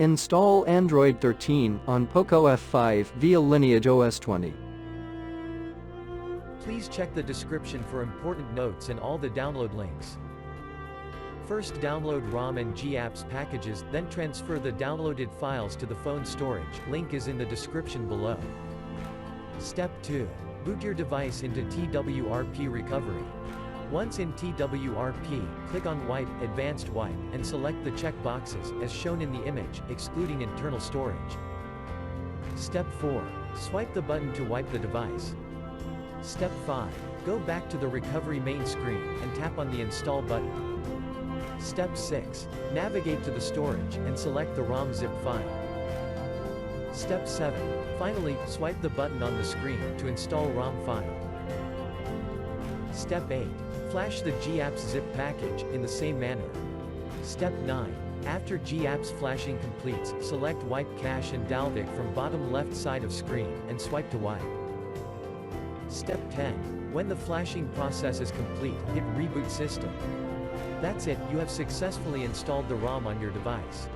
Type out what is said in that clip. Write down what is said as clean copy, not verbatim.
Install Android 13 on Poco F5 via LineageOS 20. Please check the description for important notes and all the download links. First, download ROM and GApps packages, then transfer the downloaded files to the phone storage. Link is in the description below. Step 2. Boot your device into TWRP recovery. Once in TWRP, click on Wipe, Advanced Wipe, and select the check boxes, as shown in the image, excluding internal storage. Step 4. Swipe the button to wipe the device. Step 5. Go back to the recovery main screen, and tap on the Install button. Step 6. Navigate to the storage, and select the ROM zip file. Step 7. Finally, swipe the button on the screen to install ROM file. Step 8. Flash the GApps zip package, in the same manner. Step 9. After GApps flashing completes, select Wipe Cache and Dalvik from bottom left side of screen, and swipe to wipe. Step 10. When the flashing process is complete, hit Reboot System. That's it, you have successfully installed the ROM on your device.